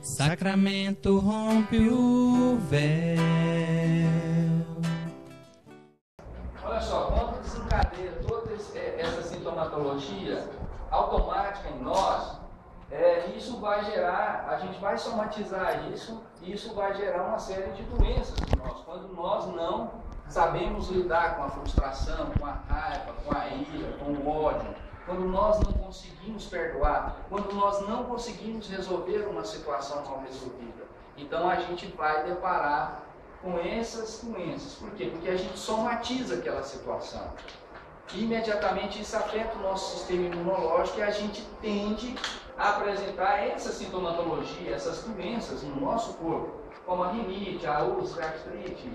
Sacramento rompe o véu. Olha só, quando desencadeia toda essa sintomatologia automática em nós, isso vai gerar, a gente vai somatizar isso, e isso vai gerar uma série de doenças em nós. Quando nós não sabemos lidar com a frustração, com a raiva, com a ira, com o ódio, quando nós não conseguimos perdoar, quando nós não conseguimos resolver uma situação mal resolvida, então a gente vai deparar com essas doenças. Por quê? Porque a gente somatiza aquela situação. E imediatamente isso afeta o nosso sistema imunológico e a gente tende a apresentar essa sintomatologia, essas doenças no nosso corpo, como a rinite, a úlcera, a artrite,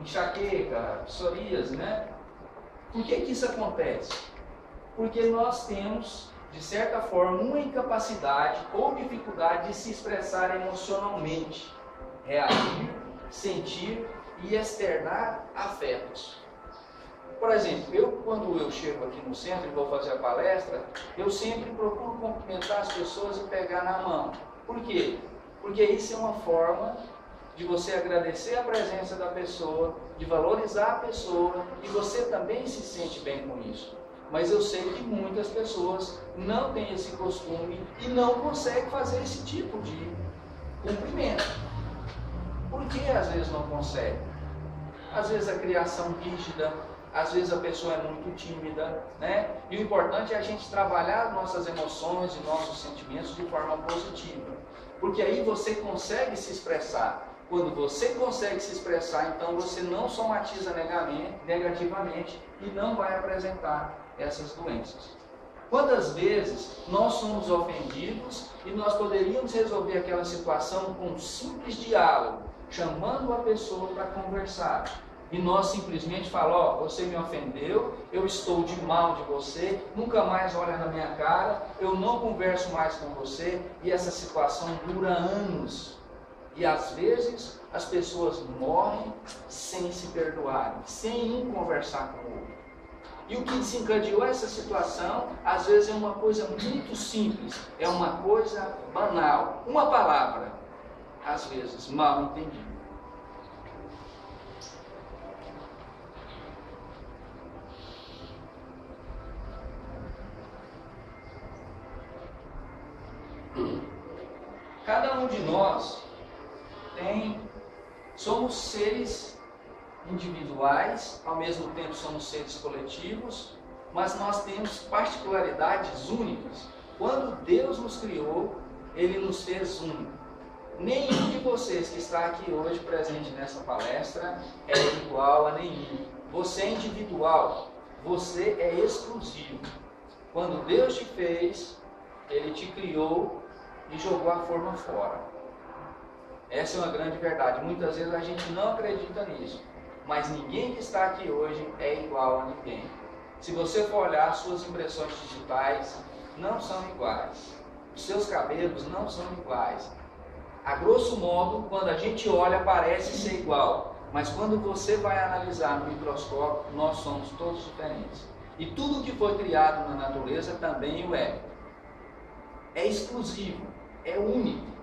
enxaqueca, psoríase, né? Por que isso acontece? Porque nós temos, de certa forma, uma incapacidade ou dificuldade de se expressar emocionalmente, reagir, sentir e externar afetos. Por exemplo, quando eu chego aqui no centro e vou fazer a palestra, eu sempre procuro cumprimentar as pessoas e pegar na mão. Por quê? Porque isso é uma forma de você agradecer a presença da pessoa, de valorizar a pessoa, e você também se sente bem com isso. Mas eu sei que muitas pessoas não têm esse costume e não conseguem fazer esse tipo de cumprimento. Por que às vezes não consegue? Às vezes a criação rígida, às vezes a pessoa é muito tímida, né? E o importante é a gente trabalhar nossas emoções e nossos sentimentos de forma positiva. Porque aí você consegue se expressar. Quando você consegue se expressar, então você não somatiza negativamente e não vai apresentar essas doenças. Quantas vezes nós somos ofendidos e nós poderíamos resolver aquela situação com um simples diálogo, chamando a pessoa para conversar. E nós simplesmente falamos, você me ofendeu, eu estou de mal de você, nunca mais olha na minha cara, eu não converso mais com você, e essa situação dura anos. E às vezes as pessoas morrem sem se perdoarem, sem um conversar com o outro. E o que desencadeou essa situação, às vezes é uma coisa muito simples, é uma coisa banal, uma palavra, às vezes mal entendida. Cada um de nós somos seres individuais, ao mesmo tempo somos seres coletivos, mas nós temos particularidades únicas. Quando Deus nos criou, Ele nos fez únicos. Nenhum de vocês que está aqui hoje presente nessa palestra é igual a nenhum. Você é individual, você é exclusivo. Quando Deus te fez, Ele te criou e jogou a forma fora. Essa é uma grande verdade. Muitas vezes a gente não acredita nisso. Mas ninguém que está aqui hoje é igual a ninguém. Se você for olhar, suas impressões digitais não são iguais. Os seus cabelos não são iguais. A grosso modo, quando a gente olha, parece ser igual. Mas quando você vai analisar no microscópio, nós somos todos diferentes. E tudo que foi criado na natureza também o é. É exclusivo, é único.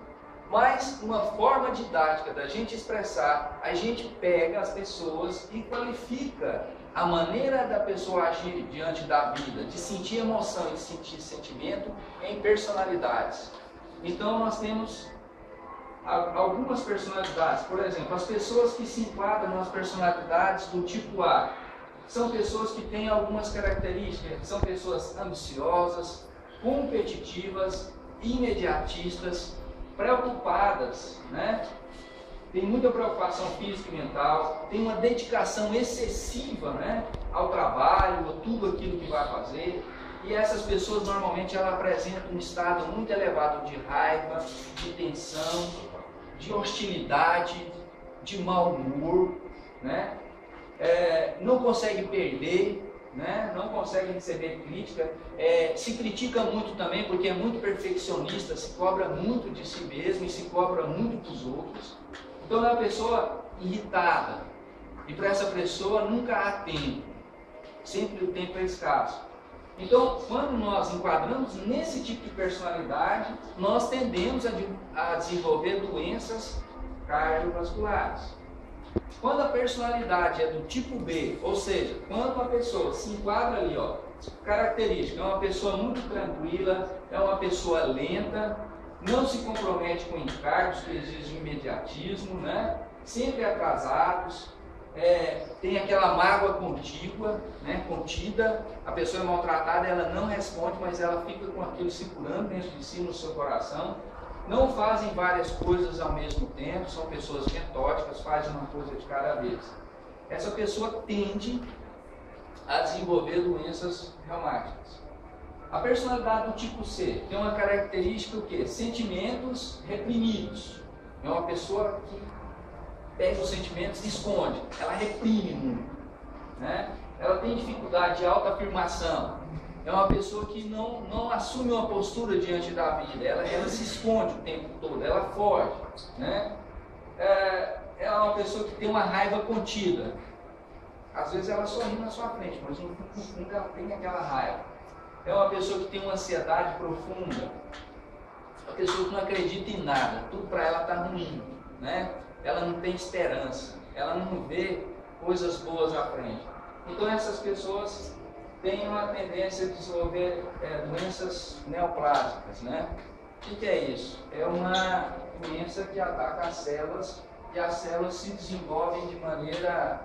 Mas uma forma didática da gente expressar, a gente pega as pessoas e qualifica a maneira da pessoa agir diante da vida, de sentir emoção e sentir sentimento em personalidades. Então nós temos algumas personalidades. Por exemplo, as pessoas que se enquadram nas personalidades do tipo A são pessoas que têm algumas características, são pessoas ambiciosas, competitivas, imediatistas, preocupadas, né? Tem muita preocupação física e mental, tem uma dedicação excessiva, né, ao trabalho, a tudo aquilo que vai fazer. E essas pessoas normalmente elas apresentam um estado muito elevado de raiva, de tensão, de hostilidade, de mau humor, né? Não consegue perder, né? Não consegue receber crítica, se critica muito também porque é muito perfeccionista, se cobra muito de si mesmo e se cobra muito dos outros. Então é uma pessoa irritada, e para essa pessoa nunca há tempo, sempre o tempo é escasso. Então, quando nós enquadramos nesse tipo de personalidade, nós tendemos a desenvolver doenças cardiovasculares. Quando a personalidade é do tipo B, ou seja, quando uma pessoa se enquadra ali, ó, característica, é uma pessoa muito tranquila, é uma pessoa lenta, não se compromete com encargos que exigem imediatismo, né? Sempre atrasados, tem aquela mágoa contígua, né? Contida, a pessoa é maltratada, ela não responde, mas ela fica com aquilo segurando dentro de si no seu coração. Não fazem várias coisas ao mesmo tempo, são pessoas metódicas, fazem uma coisa de cada vez. Essa pessoa tende a desenvolver doenças reumáticas. A personalidade do tipo C tem uma característica o quê? Sentimentos reprimidos. É uma pessoa que pega os sentimentos e esconde, ela reprime muito, né? Ela tem dificuldade de autoafirmação. É uma pessoa que não assume uma postura diante da vida, ela se esconde o tempo todo, ela foge, né? É uma pessoa que tem uma raiva contida. Às vezes ela sorri na sua frente, mas no fundo ela tem aquela raiva. É uma pessoa que tem uma ansiedade profunda. Uma pessoa que não acredita em nada, tudo para ela está ruim, né? Ela não tem esperança, ela não vê coisas boas à frente. Então essas pessoas têm uma tendência a desenvolver doenças neoplásicas, né? O que é isso? É uma doença que ataca as células e as células se desenvolvem de maneira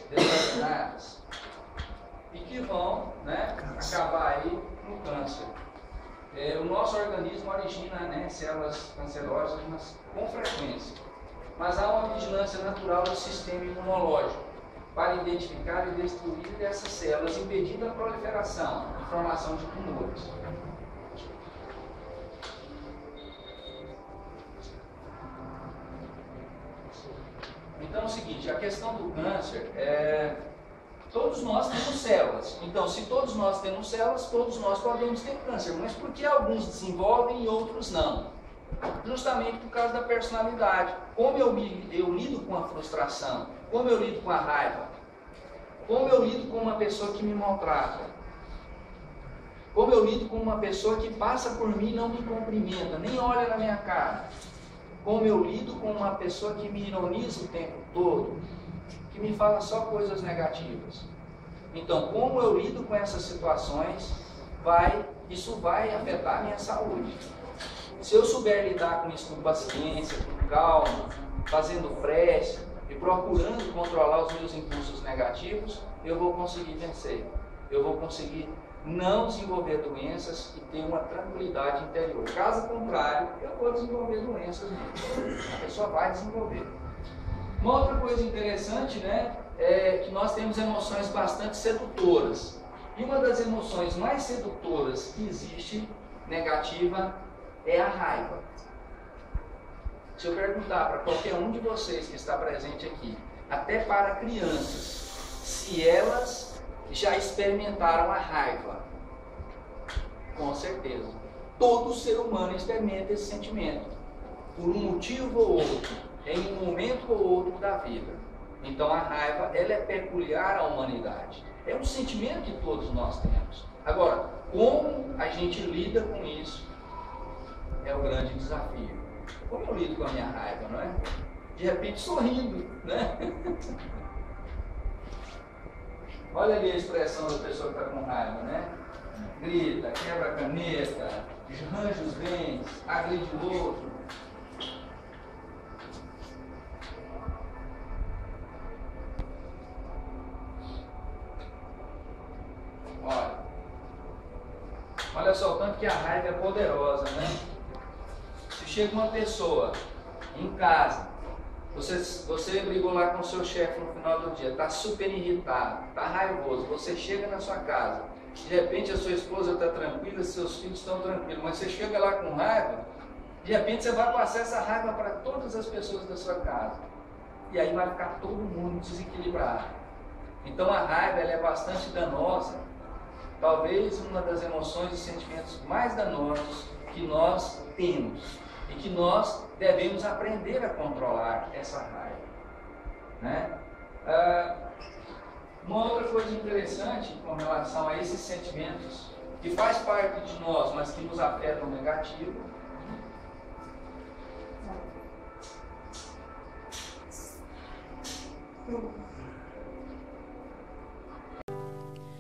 desordenadas e que vão, né, acabar aí no câncer. O nosso organismo origina, né, células cancerógenas com frequência, mas há uma vigilância natural do sistema imunológico para identificar e destruir essas células, impedindo a proliferação e formação de tumores. Então é o seguinte, a questão do câncer todos nós temos células. Então, se todos nós temos células, todos nós podemos ter câncer. Mas por que alguns desenvolvem e outros não? Justamente por causa da personalidade. Como eu lido com a frustração? Como eu lido com a raiva? Como eu lido com uma pessoa que me maltrata? Como eu lido com uma pessoa que passa por mim e não me cumprimenta, nem olha na minha cara? Como eu lido com uma pessoa que me ironiza o tempo todo, que me fala só coisas negativas? Então, como eu lido com essas situações, isso vai afetar a minha saúde. Se eu souber lidar com isso com paciência, com calma, fazendo prece e procurando controlar os meus impulsos negativos, eu vou conseguir vencer. Eu vou conseguir não desenvolver doenças e ter uma tranquilidade interior. Caso contrário, eu vou desenvolver doenças mesmo. A pessoa vai desenvolver. Uma outra coisa interessante, né, é que nós temos emoções bastante sedutoras. E uma das emoções mais sedutoras que existe, negativa, é a raiva. Se eu perguntar para qualquer um de vocês que está presente aqui, até para crianças, se elas já experimentaram a raiva, com certeza. Todo ser humano experimenta esse sentimento, por um motivo ou outro, em um momento ou outro da vida. Então a raiva, ela é peculiar à humanidade. É um sentimento que todos nós temos. Agora, como a gente lida com isso é o grande desafio. Como eu lido com a minha raiva, não é? De repente sorrindo, né? Olha ali a expressão da pessoa que está com raiva, né? Grita, quebra a caneta, arranja os dentes, agride o outro. Olha só, o tanto que a raiva é poderosa, né? Se chega uma pessoa em casa, você brigou lá com o seu chefe no final do dia, está super irritado, está raivoso, você chega na sua casa, de repente a sua esposa está tranquila, seus filhos estão tranquilos, mas você chega lá com raiva, de repente você vai passar essa raiva para todas as pessoas da sua casa, e aí vai ficar todo mundo desequilibrado. Então a raiva, ela é bastante danosa, talvez uma das emoções e sentimentos mais danosos que nós temos e que nós devemos aprender a controlar essa raiva, né? Uma outra coisa interessante com relação a esses sentimentos que faz parte de nós, mas que nos afetam negativo.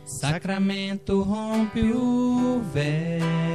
Sacramento rompe o véu.